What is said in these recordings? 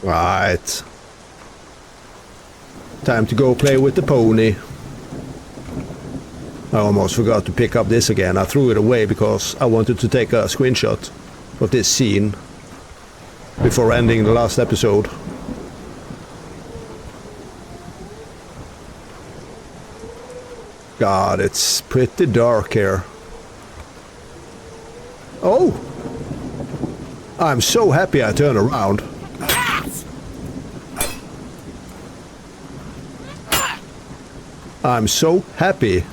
Right. Time to go play with the pony. I almost forgot to pick up this again. I threw it away because I wanted to take a screenshot of this scene before ending the last episode. God, it's pretty dark here. Oh! I'm so happy I turned around. I'm so happy.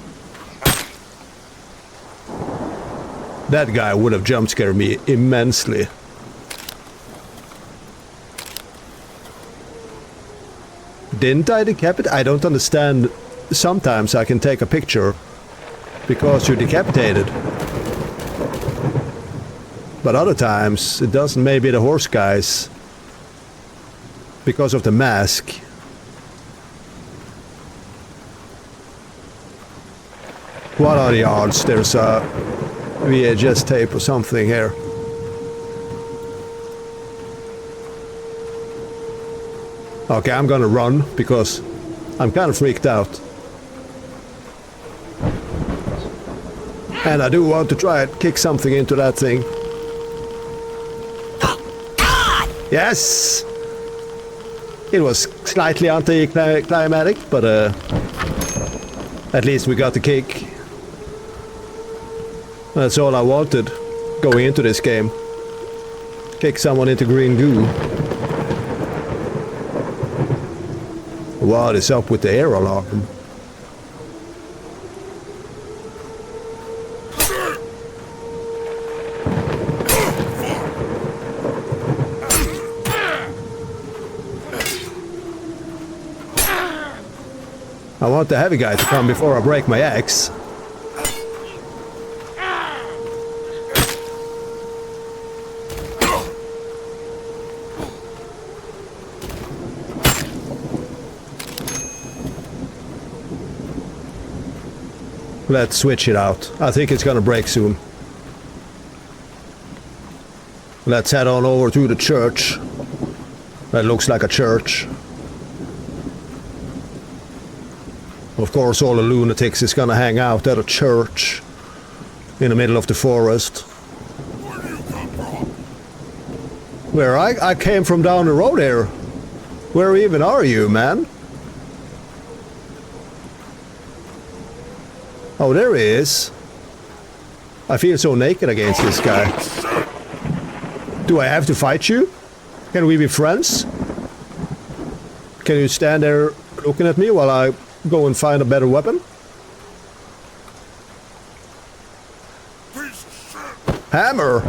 That guy would have jump scared me immensely. Didn't I decapitate? I don't understand. Sometimes I can take a picture because you're decapitated. But other times it doesn't. Maybe the horse guys, because of the mask. What are the odds there's a VHS tape or something here? Okay, I'm gonna run because I'm kind of freaked out. And I do want to try and kick something into that thing. Yes! It was slightly anticlimactic, but at least we got the kick. That's all I wanted going into this game. Kick someone into green goo. What is up with the air alarm? I want the heavy guy to come before I break my axe. Let's switch it out. I think it's gonna break soon. Let's head on over to the church. That looks like a church. Of course, all the lunatics is gonna hang out at a church in the middle of the forest. Where do you come from? Where I came from down the road here. Where even are you, man? Oh, there he is. I feel so naked against this guy. Do I have to fight you? Can we be friends? Can you stand there looking at me while I go and find a better weapon? Hammer!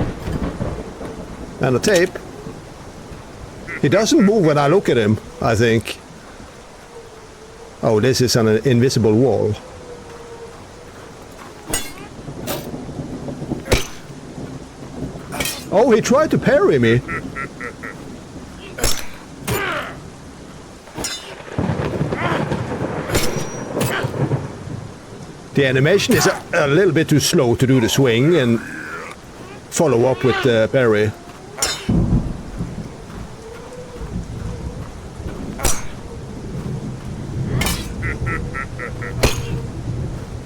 And a tape. He doesn't move when I look at him, I think. Oh, this is an invisible wall. Oh, he tried to parry me. The animation is a little bit too slow to do the swing and follow up with the parry.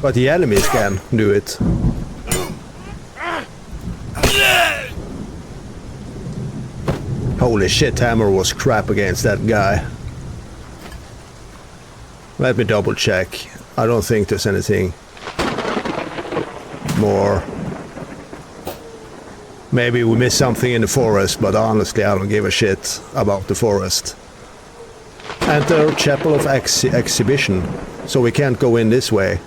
But the enemies can do it. Holy shit, Hammer was crap against that guy. Let me double check. I don't think there's anything more. Maybe we missed something in the forest, but honestly I don't give a shit about the forest. Enter Chapel of Exhibition. So we can't go in this way.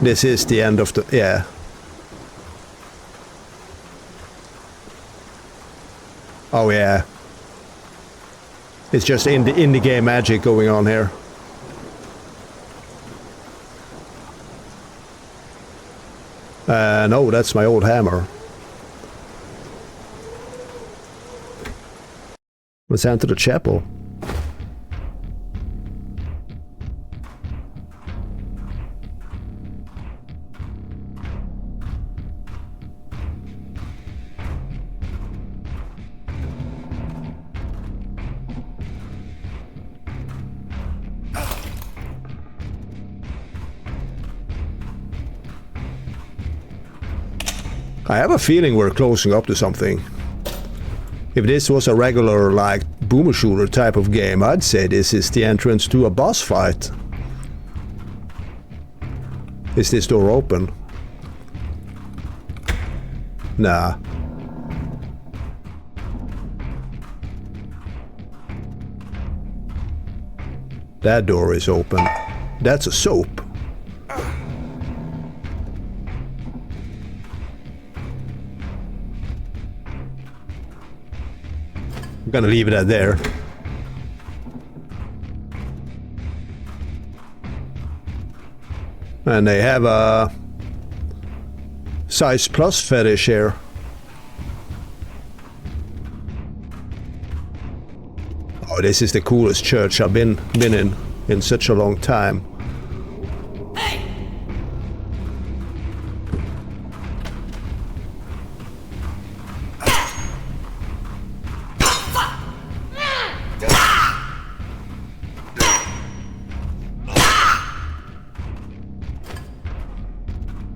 This is the end of the... yeah. Oh yeah. It's just indie game magic going on here. No, that's my old hammer. Let's enter the chapel. I have a feeling we're closing up to something. If this was a regular, like, boomer shooter type of game, I'd say this is the entrance to a boss fight. Is this door open? Nah. That door is open. That's a soap. I'm gonna leave it at there. And they have a size plus fetish here. Oh, this is the coolest church I've been in such a long time.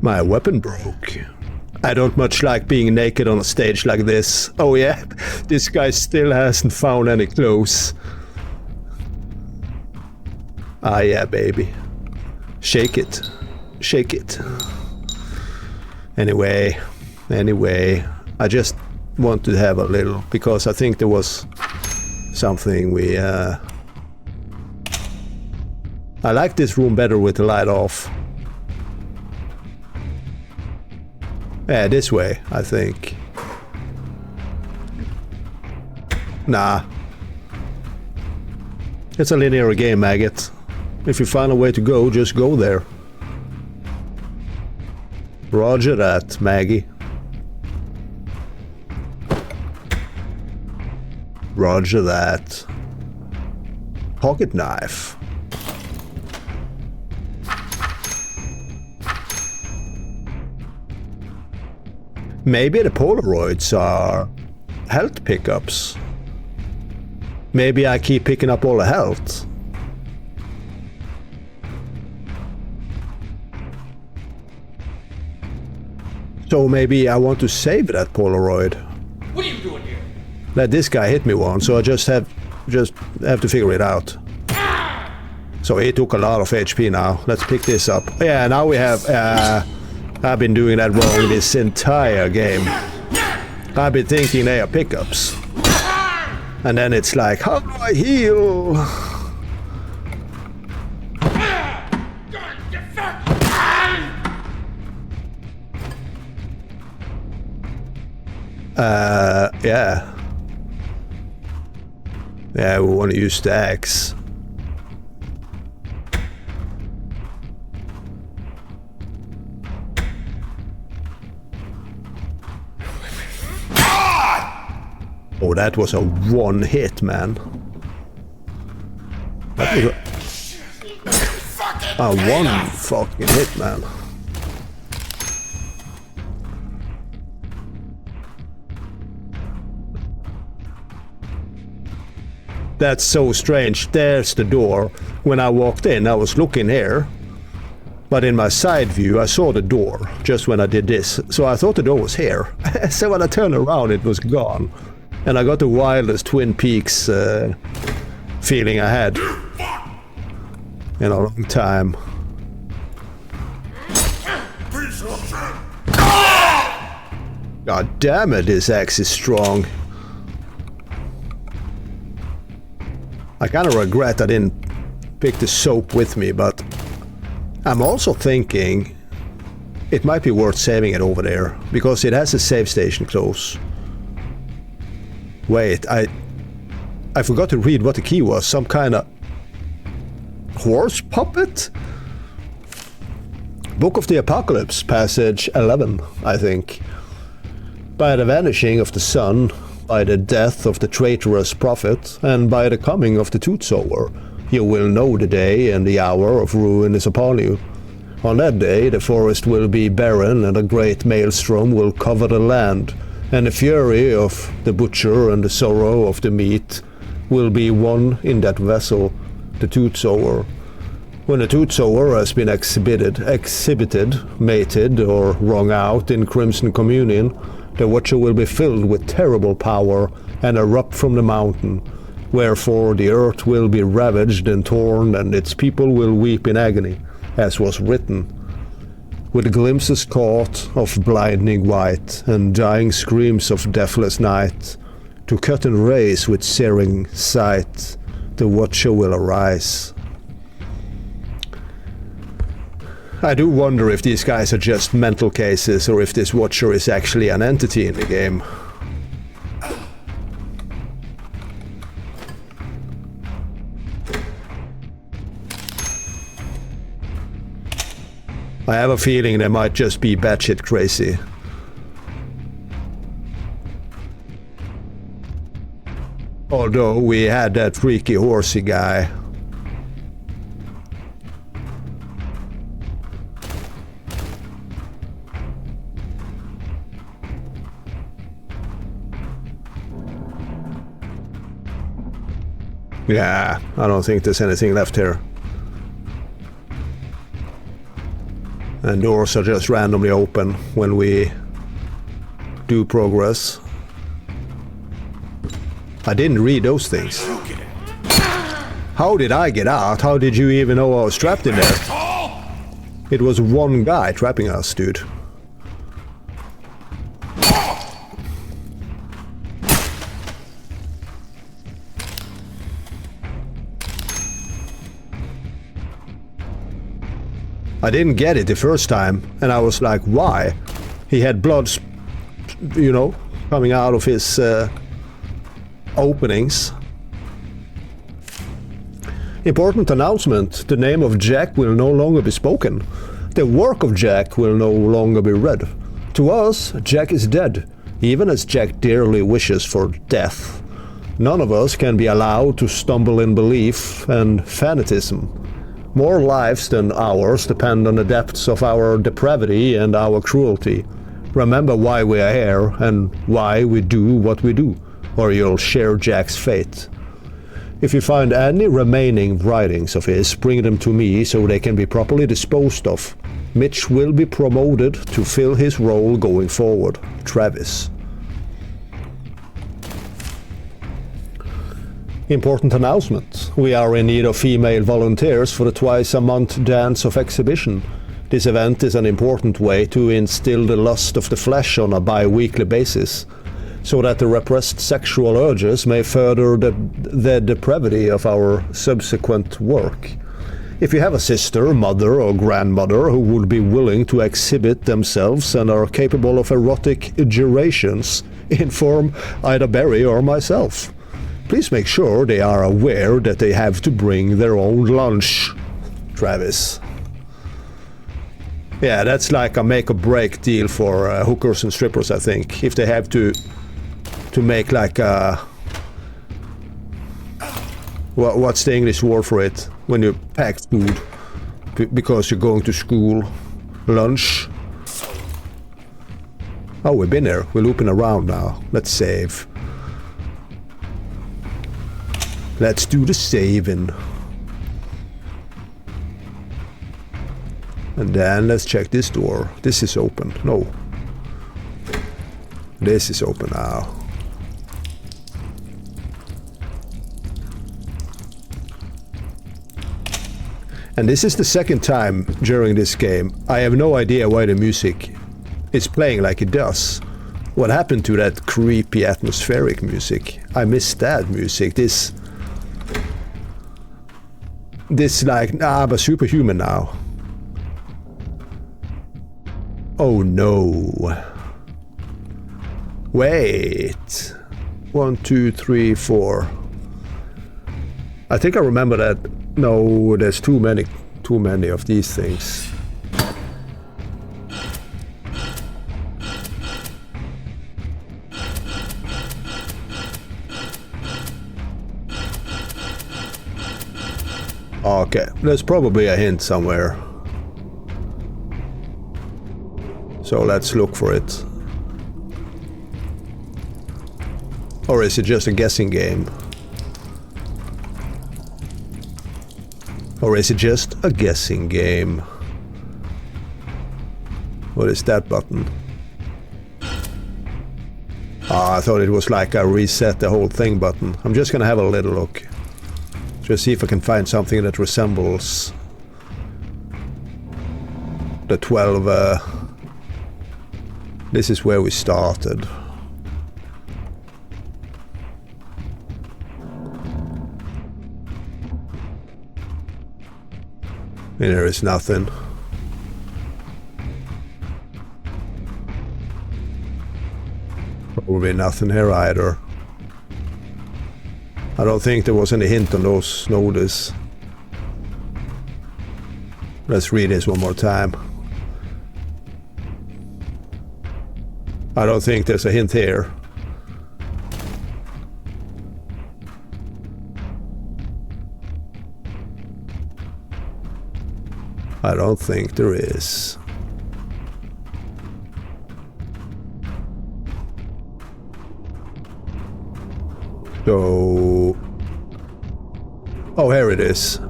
My weapon broke. I don't much like being naked on a stage like this. Oh yeah, this guy still hasn't found any clothes. Ah yeah, baby. Shake it. Shake it. Anyway, I just want to have a little, because I think there was something we... I like this room better with the light off. Yeah, this way, I think. Nah. It's a linear game, maggot. If you find a way to go, just go there. Roger that, Maggie. Roger that. Pocket knife. Maybe the Polaroids are health pickups. Maybe I keep picking up all the health. So maybe I want to save that Polaroid. What are you doing here? Let this guy hit me once, so I just have to figure it out. So he took a lot of HP now. Let's pick this up. Yeah, now we have... I've been doing that wrong this entire game. I've been thinking they are pickups. And then it's like, how do I heal? Yeah. Yeah, we want to use the axe. Oh, that was a one hit, man. That was a one fucking hit, man. That's so strange. There's the door. When I walked in, I was looking here. But in my side view, I saw the door just when I did this. So I thought the door was here. So when I turned around, it was gone. And I got the wildest Twin Peaks feeling I had in a long time. God damn it, this axe is strong. I kind of regret I didn't pick the soap with me, but I'm also thinking it might be worth saving it over there, because it has a save station close. Wait, I forgot to read what the key was. Some kind of horse puppet? Book of the Apocalypse, passage 11, I think. By the vanishing of the sun, by the death of the traitorous prophet, and by the coming of the tooth-sower, you will know the day and the hour of ruin is upon you. On that day the forest will be barren, and a great maelstrom will cover the land. And the fury of the butcher and the sorrow of the meat will be one in that vessel, the tooth-sower. When a Tootsower has been exhibited, mated, or wrung out in crimson communion, the Watcher will be filled with terrible power and erupt from the mountain. Wherefore the earth will be ravaged and torn, and its people will weep in agony, as was written. With glimpses caught of blinding white, and dying screams of deathless night, to cut and raze with searing sight, the Watcher will arise. I do wonder if these guys are just mental cases, or if this Watcher is actually an entity in the game. I have a feeling they might just be batshit crazy. Although we had that freaky horsey guy. Yeah, I don't think there's anything left here. And doors are just randomly open when we do progress. I didn't read those things. How did I get out? How did you even know I was trapped in there? It was one guy trapping us, dude. I didn't get it the first time, and I was like, why? He had blood, you know, coming out of his openings. Important announcement: the name of Jack will no longer be spoken. The work of Jack will no longer be read. To us, Jack is dead, even as Jack dearly wishes for death. None of us can be allowed to stumble in belief and fanatism. More lives than ours depend on the depths of our depravity and our cruelty. Remember why we are here and why we do what we do, or you'll share Jack's fate. If you find any remaining writings of his, bring them to me so they can be properly disposed of. Mitch will be promoted to fill his role going forward. Travis. Important announcement. We are in need of female volunteers for the twice-a-month Dance of Exhibition. This event is an important way to instill the lust of the flesh on a bi-weekly basis, so that the repressed sexual urges may further the depravity of our subsequent work. If you have a sister, mother, or grandmother who would be willing to exhibit themselves and are capable of erotic gyrations, inform either Barry or myself. Please make sure they are aware that they have to bring their own lunch. Travis. Yeah, that's like a make-or-break deal for hookers and strippers, I think. If they have to make like a... What's the English word for it? When you pack food because you're going to school. Lunch. Oh, we've been there. We're looping around now. Let's save. Let's do the saving. And then let's check this door. This is open. No. This is open now. And this is the second time during this game. I have no idea why the music is playing like it does. What happened to that creepy atmospheric music? I miss that music. This like, nah, I'm a superhuman now. Oh no. Wait. 1, 2, 3, 4. I think I remember that. No, there's too many of these things. Okay, there's probably a hint somewhere. So let's look for it. Or is it just a guessing game? Or is it just a guessing game? What is that button? Ah, I thought it was like a reset the whole thing button. I'm just gonna have a little look. Just see if I can find something that resembles the 12. This is where we started. And there is nothing. Probably nothing here either. I don't think there was any hint on those notices. Let's read this one more time. I don't think there's a hint here. I don't think there is. So... oh, here it is.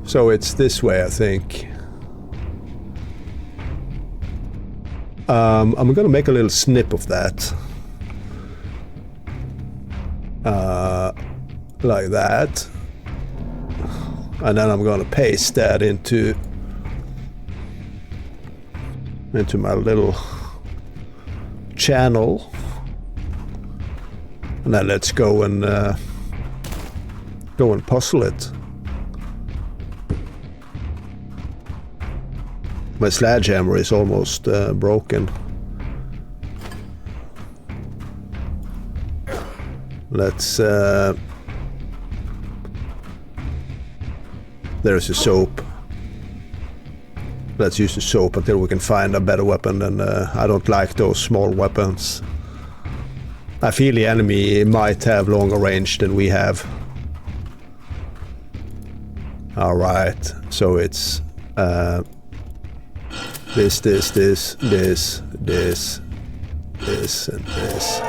So it's this way, I think. I'm gonna make a little snip of that. Like that. And then I'm gonna paste that into my little channel. And then let's go and puzzle it. My sledgehammer is almost broken. Let's there's a soap. Let's use the soap until we can find a better weapon, and I don't like those small weapons. I feel the enemy might have longer range than we have. Alright, so it's this, and this.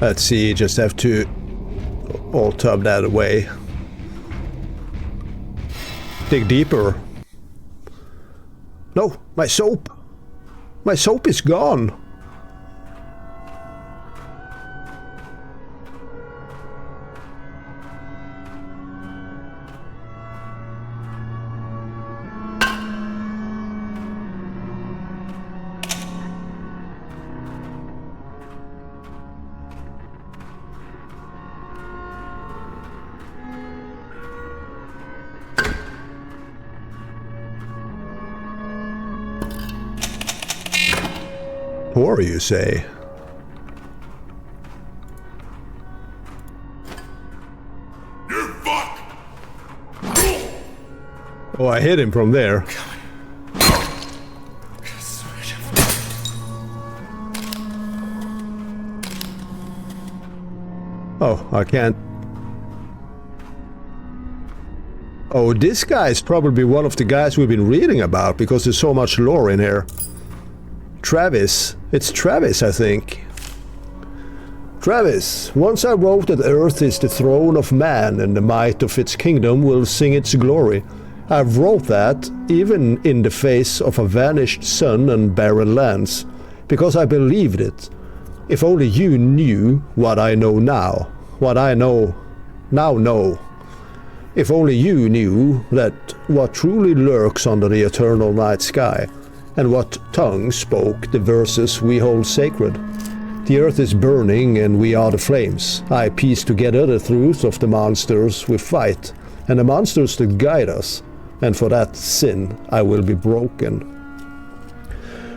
Let's see, just have to alt-tab that away. Dig deeper. No, my soap! My soap is gone! Or you say? You fuck! Oh, I hit him from there. Oh, I can't. Oh, this guy is probably one of the guys we've been reading about because there's so much lore in here. Travis. It's Travis, I think. Travis, once I wrote that Earth is the throne of man and the might of its kingdom will sing its glory. I wrote that even in the face of a vanished sun and barren lands, because I believed it. If only you knew what I know now, what I know. If only you knew that what truly lurks under the eternal night sky, and what tongue spoke the verses we hold sacred. The earth is burning and we are the flames. I piece together the truth of the monsters we fight, and the monsters that guide us, and for that sin I will be broken.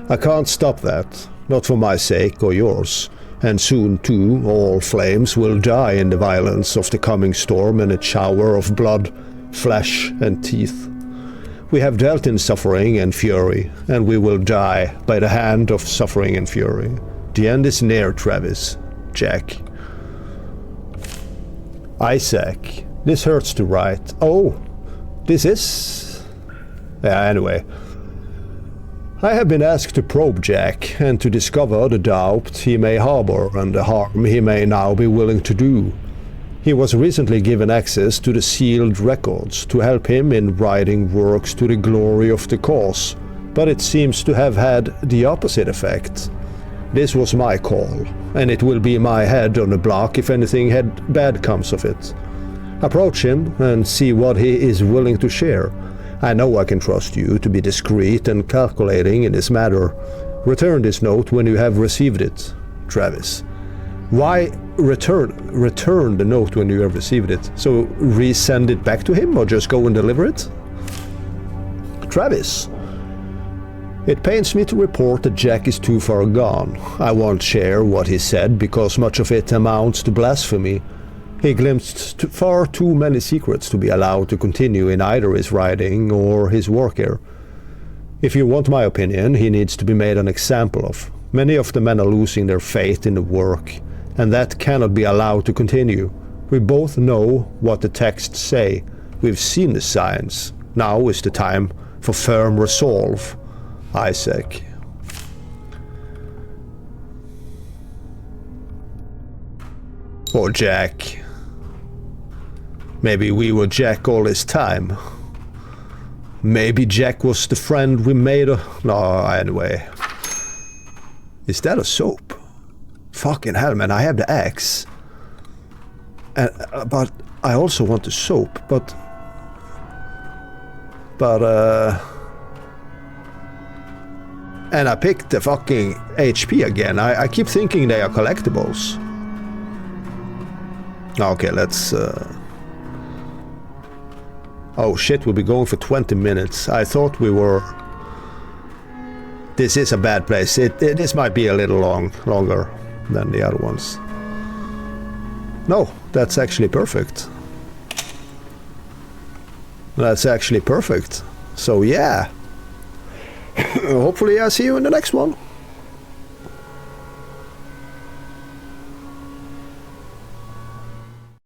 I can't stop that, not for my sake or yours, and soon too all flames will die in the violence of the coming storm and its shower of blood, flesh and teeth. We have dealt in suffering and fury, and we will die by the hand of suffering and fury. The end is near, Travis. Jack. Isaac. This hurts to write. Oh, this is... yeah, anyway. I have been asked to probe Jack and to discover the doubt he may harbor and the harm he may now be willing to do. He was recently given access to the sealed records to help him in writing works to the glory of the cause, but it seems to have had the opposite effect. This was my call, and it will be my head on the block if anything bad comes of it. Approach him and see what he is willing to share. I know I can trust you to be discreet and calculating in this matter. Return this note when you have received it, Travis. Why return the note when you have received it? So resend it back to him or just go and deliver it? Travis. It pains me to report that Jack is too far gone. I won't share what he said because much of it amounts to blasphemy. He glimpsed far too many secrets to be allowed to continue in either his writing or his work here. If you want my opinion, he needs to be made an example of. Many of the men are losing their faith in the work, and that cannot be allowed to continue. We both know what the texts say. We've seen the signs. Now is the time for firm resolve. Isaac. Or Jack. Maybe we were Jack all this time. Maybe Jack was the friend we made. No, anyway. Is that a soap? Fucking hell, man, I have the axe. But I also want the soap, but and I picked the fucking HP again. I keep thinking they are collectibles. Okay, let's... Oh shit, we'll be going for 20 minutes. I thought we were... This is a bad place. This might be a little longer than the other ones. No, that's actually perfect. That's actually perfect. So yeah. Hopefully I see you in the next one.